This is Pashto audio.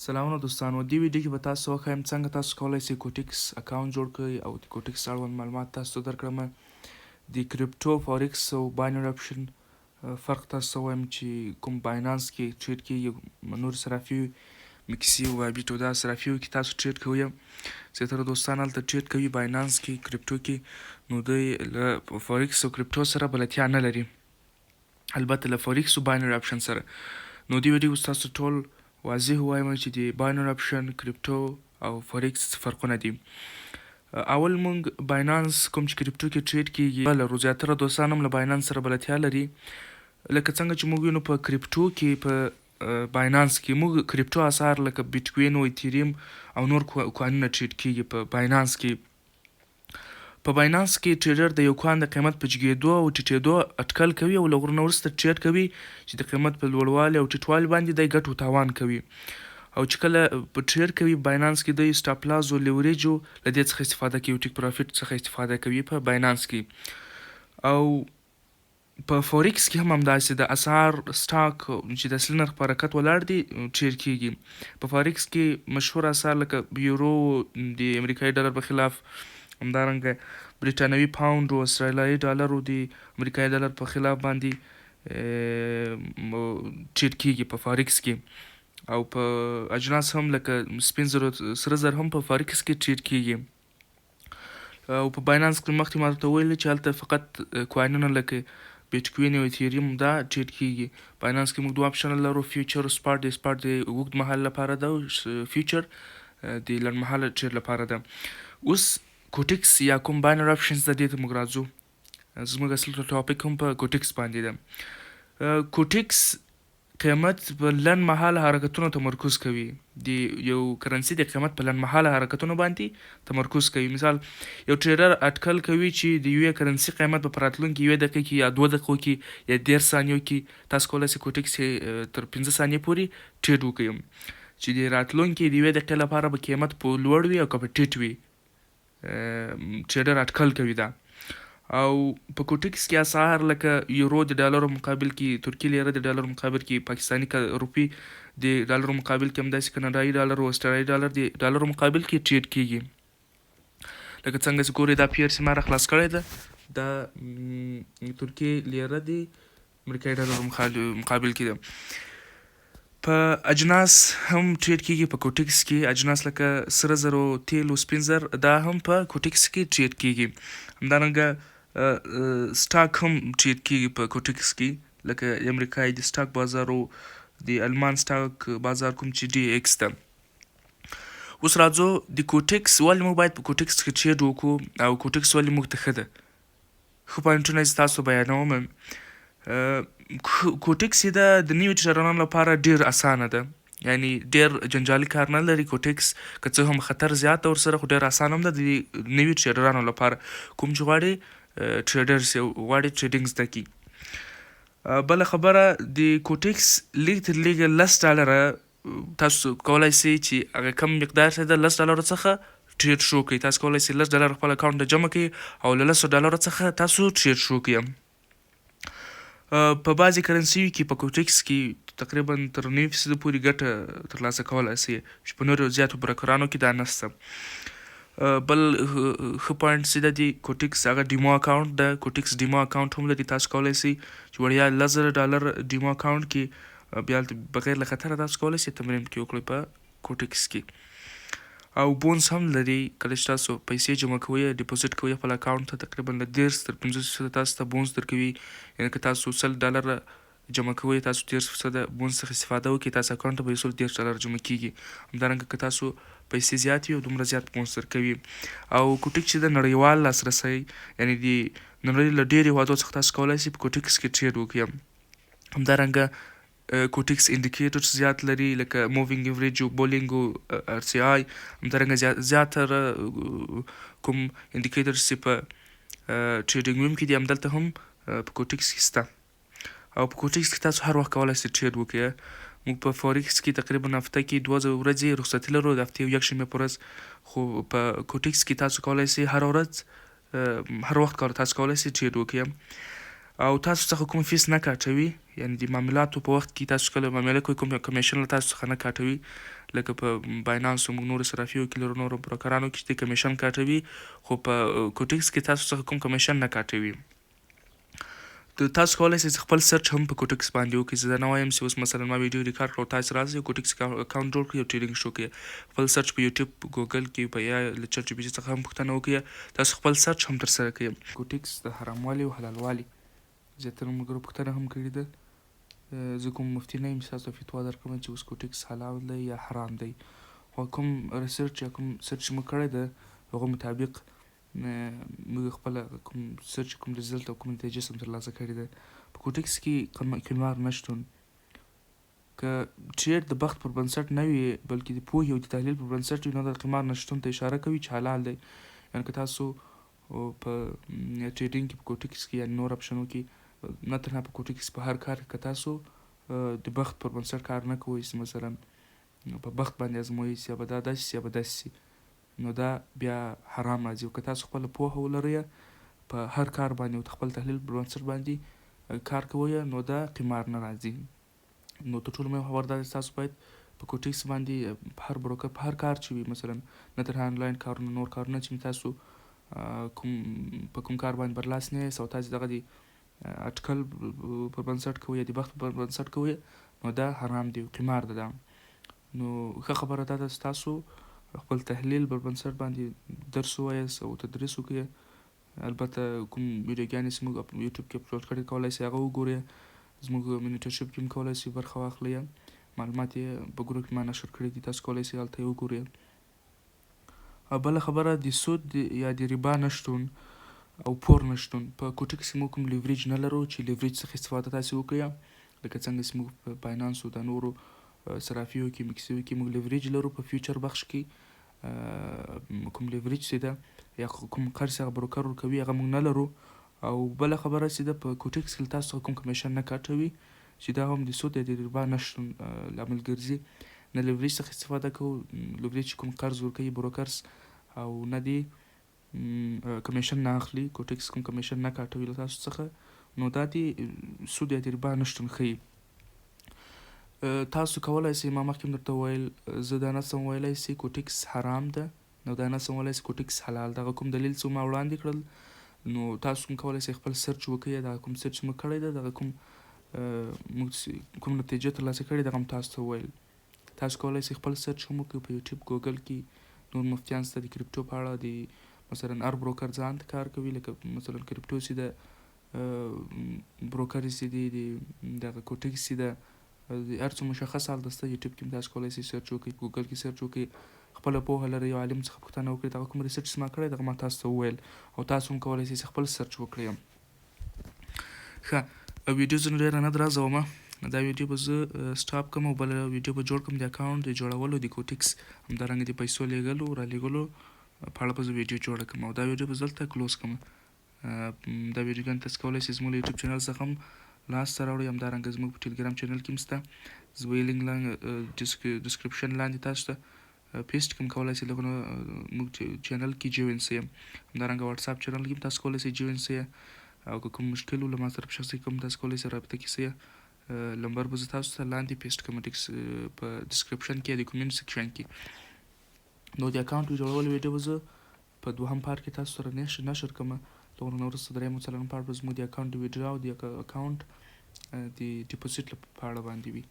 سلامونه دوستانو، دې ویډیو کې به تاسو ته وښایم څنګه تاسو کولی شئ کوټیکس اکاونټ جوړ کړئ او د کوټیکس اړوند معلومات تاسو ته درکړم. د کریپټو، فارکس او باینري اپشن فرق تاسو ته وایم چې کوم باینانس کې ټریډ کیږي، نور صرافي مکسي او بایبیټو دا صرافیو کې تاسو ټریډ کوئ. زیاتره دوستان هلته ټریډ کوي باینانس کې، کریپټو کې، نو دوی له فارکس او کریپټو سره بلدتیا نه لري، البته له فارکس او باینري اپشن سره. نو دې ویډیو تاسو ټول واضح وایم چې د باینري اپشن، کریپټو او فارکس فرقونه دي. اول مونږ باینانس کوم چې کریپټو کې ټریډ کیږي لرو، زیاتره دوستان هم له باینانس سره بلدتیا لري. لکه څنګه چې موږ وینو په کریپټو کې، په باینانس کې موږ کریپټو اسعار لکه بیټکوین او ایتریم او نور کوانونه ټریډ کیږي په باینانس کې. په باینانس کې ټریډر د یو کوان د قیمت په جګېدو او ټیټېدو اټکل کوي او له هغه نه وروسته ټریډ کوي چې د قیمت په لوړوالي او ټیټوالي باندې دی ګټو تاوان کوي. او چې کله په ټریډ کوي باینانس کې دوی سټاپ لاس او لیوریج له دې څخه استفاده کوي، ټیک پروفیټ څخه استفاده کوي په باینانس کې. او په فورکس کې هم همداسې د اسعار سټاک چې د اصلي نرخ په حرکت ولاړ دي ټریډ کیږي. په فورکس کې مشهور اسعار لکه یورو د امریکایي ډالر په خلاف، همدارنګه بریټانوي پاوند او استرالیایي ډالر او د امریکایي ډالر په خلاف باندې ټریډ کیږي په فارکس کې. او په اجناس هم لکه سپین زر، سره زر هم په فارکس کې ټریډ کیږي. او په باینانس کې مخکې ما درته ویلي چې هلته فقط کوینونه لکه بیټکوین او ایتریم دا ټریډ کیږي. باینانس کې موږ دوه اپشن لرو، فیوچر سپاټ. د سپاټ د اوږد مهال لپاره ده او فیوچر د لنډ مهاله ټریډ لپاره ده. اوس کوټیکس یا کوم باینري اپشنز د دې ته موږ راځو. زموږ اصلي ټاپک هم په کوټیکس باندې ده. کوټیکس قیمت په لنډ مهاله حرکتونو تمرکز کوي، د یو کرنسي د قیمت په لنډ مهاله حرکتونو باندې تمرکز کوي. مثال یو ټریډر اټکل کوي چې د یوې کرنسي قیمت په راتلونکي 1 دقیقه کې یا 2 دقیقو کې یا 10 ثانیو کې تاسو کولی شئ کوټیکس تر 15 ثانیې پورې ټریډ وکړئ چې د راتلونکي د 1 دقیقې لپاره به قیمت په لوړ وي او که په ټیټ وي. ټریډر اټکل کوي دا. او په کوټیکس کې اسعار لکه یورو د ډالرو مقابل کې، ترکي لیره د ډالرو مقابل کې، پاکستاني روپی د ډالرو مقابل کې، همداسې کاناډایي ډالر او استرالیایي ډالر د ډالرو مقابل کې ټریډ کیږي. لکه څنګه چې ګورئ دا پی ار سی ما راخلاص کړی ده، دا ترکي لیره د امریکایي ډالرو مقابل کې ده. په اجناس هم ټریډ کیږي په کوټیکس کې. اجناس لکه سره زر او تیل او سپین زر دا هم په کوټیکس کې ټریډ کیږي. همدارنګه سټاک هم ټریډ کیږي په کوټیکس کې، لکه امریکایي د سټاک بازار او د المان سټاک بازار کوم چې ډي ایکس ده. اوس راځو د کوټیکس ولې موږ باید په کوټیکس کې ټریډ وکړو او کوټیکس ولې موږ ته ښه ده. ښه پوینټونه یې تاسو بیانوم. کوټیکس د نویو ټریډرانو لپاره ډیر اسانه ده، یعنی ډیر جنجالي کار نه لري کوټیکس، که څه هم خطر زیات ورسره، خو ډیر اسان هم ده د نویو ټریډرانو لپاره کوم چې غواړي ټریډرز غواړي ټریډینګ زده کړي. بله خبره د کوټیکس لیږ تر لیږه $10 تاسو کولی شئ چې هغه کم مقدار چې ده $10 څخه ټریډ شروع کړئ. تاسو کولی شئ $10 خپل اکاونټ ته جمع کړئ او له $10 څخه تاسو ټریډ شروع کړئ. په بعضې کرنسیو کې په کوټیکس کې تقریبا تر 9% پورې ګټه ترلاسه کولی شئ چې په نورو زیاتو بروکرانو کې دا نشته. بل ښه پوینټ چې ده د کوټیکس هغه ډیمو اکاونټ ده. کوټیکس ډیمو اکاونټ هم لري، تاسو کولی شئ چې وړیا $10,000 ډیمو اکاونټ کې بیا بغیر له خطره تاسو کولی شئ تمرین پکې وکړئ په کوټیکس کې. او بونس هم لري، کله چې تاسو پیسې جمع کوئ ډیپوزیټ کوئ خپل اکاونټ ته، تقریبا له 10 تر 50% تاسو ته بونس درکوي. یعنې که تاسو $100 جمع کوئ، تاسو 10% بونس څخه استفاده وکړئ، تاسو اکاونټ ته به $10 جمع کیږي. همدارنګه که تاسو پیسې زیات وي دومره زیات بونس درکوي. او کوټیکس چې د نړیوال لاسرسی، یعنې د نړۍ له ډېرې هېوادو څخه تاسو کولی شئ په کوټیکس کې ټریډ وکړئ. همدارنګه کوټیکس انډیکیټرز زیات لري، لکه مووینګ ایوریج او بولینګ او ار سی آی. همدارنګه زیاتره کوم انډیکیټرز چې په ټریډینګ ویم کې دي همدلته هم په کوټیکس کې شته. او په کوټیکس کې تاسو هر وخت کولی شئ ټریډ وکړئ. موږ په فارکس کې تقریبا هفته کې 2 ورځې رخصتي لرو، د هفتې 1 شنبې په ورځ. خو په کوټیکس کې تاسو کولی شئ هر ورځ هر وخت تاسو کولی شئ ټریډ وکړئ. او تاسو څخه کوم فیس نه کاټوي، یعنې د معاملاتو په وخت کې تاسو کله معامله کوئ کوم کمیشن له تاسو څخه نه کاټوي. لکه په باینانس او موږ نورو صرافیو کې لرو نورو بروکرانو کې چې کمیشن کاټوي خو په کوټکس کې تاسو څخه کوم کمیشن نه کاټوي. تاسو کولی شئ چې خپل سرچ هم په کوټکس باندې وکړئ. زه دا نه وایم چې اوس مثلا ما ویډیو ریکارډ کړ او تاسو راځئ کوټکس اکاونټ جوړ کړئ او ټریډینګ شروع کړئ. خپل سرچ په یوټیوب ګوګل کې په یا له چټ جی پي ټي څخه هم پوښتنه وکړئ. تاسو خپل سرچ هم ترسره کړئ. کوټکس د حراموالي او حلالوالي زیاتره ملګرو پوښتنه هم کړې ده. زه کوم مفتي نه یم چې تاسو ته فتوا درکړم چې اوس کوټکس حلال دی یا حرام دی، خو کوم ریسرچ یا کوم سرچ چې موږ کړی ده هغه مطابق موږ خپله کوم سرچ کوم ریزلټ او کوم نتیجه سم ترلاسه کړې ده. په کوټکس کې قمار نشتون که ټریډ د بخت پر بنسټ نه وي بلکې د پوهې او د تحلیل پر بنسټ وي نو د قمار نشتون ته اشاره کوي چې حلال دی. یعنې که تاسو په ټریډینګ کې په کوټکس کې یا نور اپشنو کې نه تنها په کوټکس په هر کار که تاسو د بخت پر بنسټ کار نه کوئ چې مثلا په بخت باندې ازمویئ چې یا به دا داسې سي یا به داسې سي نو دا بیا حرام راځي. او که تاسو خپله پوهه ولرئ په هر کار باندې او د خپل تحلیل پر بنسټ باندې کار کوئ نو دا قمار نه راځي. نو تر ټولو مهم خبر دا دی تاسو باید په کوټکس باندې په هر بروکر په هر کار چې وي مثلا نه تنها انلاین کارونه نور کارونه چې تاسو په کوم کار باندې برلاس نه یاست او تاسو دغه د اټکل پر بنسټ کوئ یا د بخت پر بنسټ کوئ نو دا حرام دی قمار ده. نو ښه خبره دا ده چې تاسو خپل تحلیل پر بنسټ باندې درس ووایاست او تدریس وکړئ. البته کوم ویډیوګانې چې موږ په یوټیوب کې اپلوډ کړي کولی شئ هغه وګورئ. زموږ منیټرشپ کې هم کولی شئ برخه واخلئ. معلومات یې په ګروپ کې ما نشر کړي دي، تاسو کولی شئ هلته یې وګورئ. بله خبره د سود یا د ربا نشتون او پور نشتون. په کوټکس کې موږ کوم لیوریج نه لرو چې لیوریج څخه استفاده تاسې وکړئ لکه څنګه چې موږ په باینانس او د نورو صرافیو کې مکسیو کې موږ لیوریج لرو. په فیوچر بخش کې کوم لیوریج چې ده یا کوم قرض هغه بروکر ورکوي هغه موږ نه لرو. او بله خبره چې ده په کوټکس کې تاسو څخه کوم کمیشن نه کاټوي چې دا هم د سود یا د ربا نشتون لامل ګرځي. نه لیوریج څخه استفاده کوو، لیوریج کوم قرض ورکوي بروکرز او نه دی کمیشن نه اخلي، کوټکس کوم کمیشن نه کاټوي له تاسو څخه نو دا د سود یا د ربا نشتون ښیي. تاسو کولی شئ ما مخکې هم درته وویل زه دا نسم ویلی چې کوټکس حرام ده نو دا نسم ویلی چې کوټکس حلال ده. هغه کوم دلیل چې ما وړاندې کړل نو تاسو هم کولی شئ خپل سرچ وکړئ. دغه کوم سرچ مو کړی ده دغه کوم نتیجه ترلاسه کړې ده هغه هم تاسو ته وویل. تاسو کولی شئ خپل سرچ هم وکړئ په یوټیوب ګوګل کې. نور مفتیان شته د کرپټو په اړه د مثلا هر بروکر ځان ته کار کوي لکه مثلا کرپټو چې د بروکر چې دی د دغه کوټکس چې ده هر څه مشخص حال ده سته. یوټیوب کې هم تاسو کولی شئ سرچ وکړئ، ګوګل کې سرچ وکړئ، خپله پوهه لرئ یو عالم څخه پوښتنه وکړئ. دغه کوم ریسرچ چې ما کړی دغه ما تاسو ته وویل او تاسو هم کولی شئ چې خپل سرچ وکړئ. ښه ویډیو زه نو ډېره نه درازومه، دا ویډیو به زه سټاپ کړم او بله ویډیو به جوړ کړم د اکاونټ د جوړولو د کوټکس همدارنګه د پیسو لیږلو رالیږلو په اړه به زه ویډیو جوړه کړم او دا ویډیو به زه دلته کلوز کړم. دا ویډیوګانې تاسو کولی شئ زموږ له یوټیوب چینل څخه هم لاسته راوړئ. همدارنګه زموږ په ټلګرام چینل کې هم شته، زه به یې لینک ډسکرپشن لاندې تاسو ته پیسټ کړم، کولی شئ دغه موږ چینل کې جوین شئ. همدارنګه واټساپ چینل کې هم تاسو کولی شئ جوین شئ او که کوم مشکل له ما سره په شخصي کوم تاسو کولی شئ رابطه کې شئ. نمبر به زه تاسو ته لاندې پیسټ کړم په ډسکرپشن کې د کومنټ سیکشن کې. نو د اکاونټ جوړولو ویډیو به زه په دوهم پارت کې تاسو سره نشر کړم. د هغه نه وروسته درېیم او څلورم پارت به زموږ د اکاونټ ویډیو او د اکاونټ د ډیپوزیټ په اړه باندې وي.